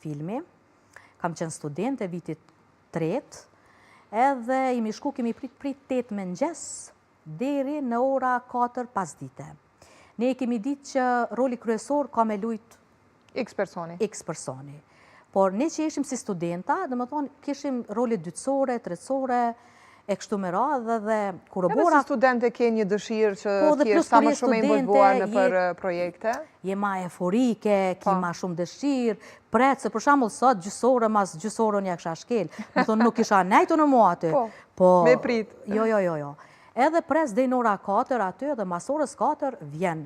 filmi, kam qenë student e vitit 3, edhe imi shku kemi prit 8 mëngjes deri në ora 4 pasdite. Ne kemi ditë që roli kryesor ka me lujt X personi. Por ne që ishim si studenta, dhe më thonë, kishim roli dytësore, tretësore, e kështu me radhë dhe kur Edhe si studente ke një dëshirë që thjesht sa më shumë e involvuar në për projekte? Je ma euforike, ki ma shumë dëshirë, pretë, se për shambull sot gjysore mas gjysore një kësha shkel. Më thonë, nuk isha nejtu në mua aty. Me prit. Jo. Edhe pres dhe në ora 4 aty dhe mas orës 4 vjen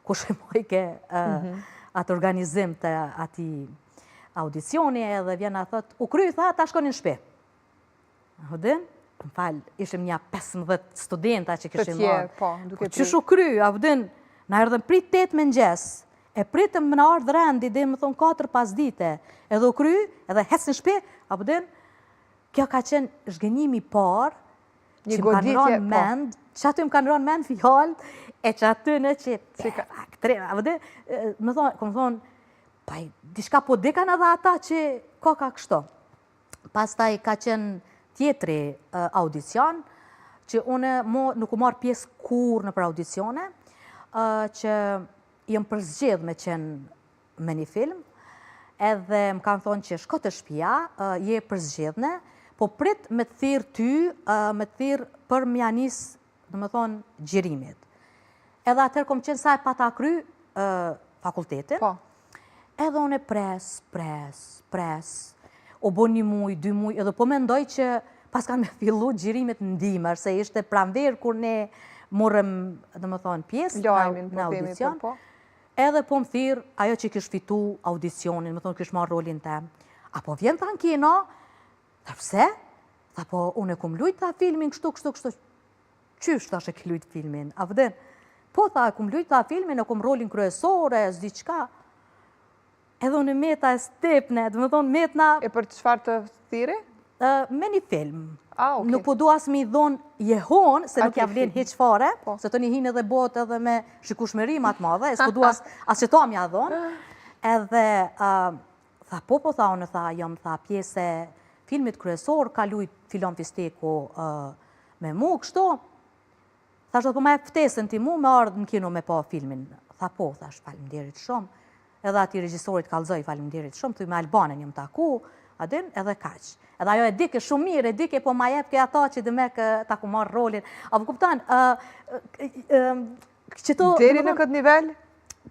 kush e mojke atë organizim të ati audicioni edhe vjen a thët, u kry, tha, ta shkonin shpe. Hëdin? Më falë, ishim një 15 studenta që këshim marë. Që shu kry, a vëdin, na erdhen prit 8 mëngjes, e pritëm më në ardhë rendi, dhe më thonë 4 pas dite, edhe u kry, edhe hecë në shpe, a vëdin, kjo ka qenë zhgënjimi parë, që më kanë rënë mend, që aty më kanë rënë mend fjallë, e që aty në që, a vëdin, më thonë, pa, dishka po dekan edhe ata që ka kështo. Pas taj ka qenë tjetri audicion, që une nuk u marë pjesë kur në për audicione, që jem përzgjedh me qenë me një film, edhe më kanë thonë që shko të shpia, je përzgjedhne, po prit me të thirë ty, me të thirë për mjanis, dhe më thonë, gjirimit. Edhe atër kom qenë sa e pata kry fakultetin, edhe une pres, o bo 1 muj, 2 muj, edhe po mendoj që pas kanë me fillu gjirimet në ndimër, se ishte pranverë kur ne morëm, dhe më thonë, pjesë në audicion, edhe po më thirë ajo që kishë fitu audicionin, më thonë kishë marrë rolin tem. Apo vjen të ankino, dhe pse? Tha po, unë e kum lujt ta filmin, kështu, qysh ta shë ke lujt filmin, a vëdin? Po, tha, e kum lujt ta filmin, e kum rolin kryesore, zdi qka. Edhe unë meta e stepne, dhe më thonë metna... E për të qëfar të thiri? Me një film. Ok. Nuk po du as mi dhonë jehon, se nuk ja vlen heq fare, se të një hinë edhe botë edhe me shikushmëri matë madhe, e s'po du as që ta mja dhonë. Edhe, tha po, tha unë, tha, jam, tha, pjese filmit kryesor, ka lujt Filon Fisteku me mu, kështu. Tha shdo, po ma e ftesën ti mu, me ardhë në kino me pa filmin. Tha po, tha, falimderit shumë. Edhe ati regjisorit kalzoj, falimderit shumë, të me Albanin jëmë taku, adin, edhe kaq. Edhe ajo e dike shumë mirë, e dike po ma jep ke ata që dhe me ta ku marrë rolin. Apo kuptan, qëto... Deri në këtë nivel?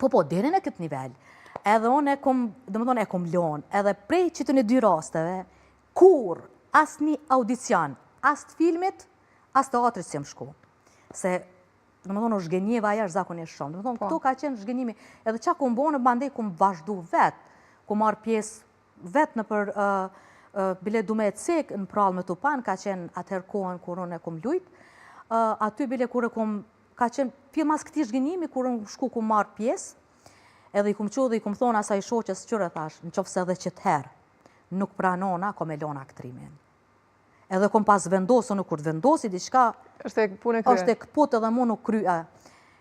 Po, deri në këtë nivel. Edhe unë e kom, dhe më thonë, e kom lonë, edhe prej qëtë në 2 rasteve, kur as një audicion, as të filmit, as të teatrit si më shku. Se... Dhe më thonë, o zhgenjeva aja është zakonisht shumë. Dhe më thonë, këtu ka qenë zhgenjimi. Edhe qa ku më bonë, bandej ku më vazhdu vetë, ku marë pjesë vetë në për bile du me e cek në prallë me Tupan, ka qenë atëherë kohën kur unë e ku më lujtë. Aty bile kur e ku më, ka qenë filmas këti zhgenjimi, kur unë shku ku marë pjesë, edhe i ku më që dhe i ku më thonë asaj shoqës qërë thash, në qofë se edhe që të herë, nuk pranona, ko me lona aktrimin. Edhe kom pas vendosë, nuk kur të vendosi, diçka, është e punë e krye. është e këput edhe mu nuk krye.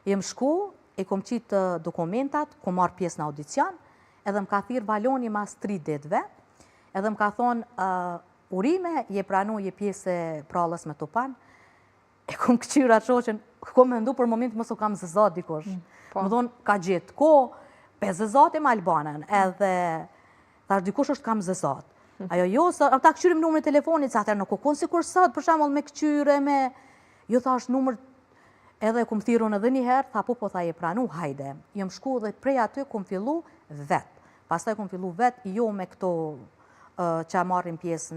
Jem shku, e kom qitë dokumentat, kom marrë pjesë në audicion, edhe më ka thirë valoni mas 3 ditëve, edhe më ka thonë, urime, je pranu, je pjesë e prallës me Tupan, e kom këqyra qoqen, kom mendu për moment mësë u kam zëzat dikosh. Më thonë, ka gjithë ko, pe zëzat e më Albanën, edhe thash dikush është kam zëzat. Ajo jo, ta këqyrim numër e telefonit, sa atër nuk u konë si kur sot, për shamull me këqyre, me... Jo, tha është numër, edhe kum thirun edhe njëherë, tha po, tha je pranu, hajde. Jëm shku dhe prej aty kum fillu vetë. Pastaj kum fillu vetë, jo me këto që marrin pjesë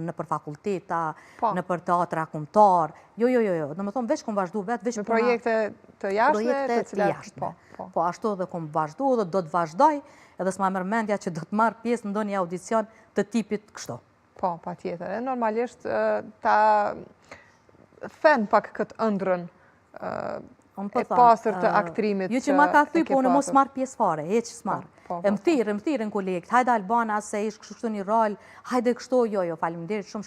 në për fakulteta, në për teatra kumtar. Jo. Në më thonë, veç kum vazhdu vetë, veç me projekte të jashtme, të cilat... Po, ashtu dhe kum vazhdu dhe do të vazhdoj, edhe s'ma mërmendja që do të marrë pjesë në do një audicion të tipit kështu. Po, pa tjetër. Normalisht, ta fen pak këtë ëndrën e pasër të aktrimit. Ju që ma ka thy, po në mos marrë pjesë fare, heq s'marrë. E më thirën kolegët, hajde Albana, se ishë kështu një rol, hajde kështu, jo, falimderit shumë shko.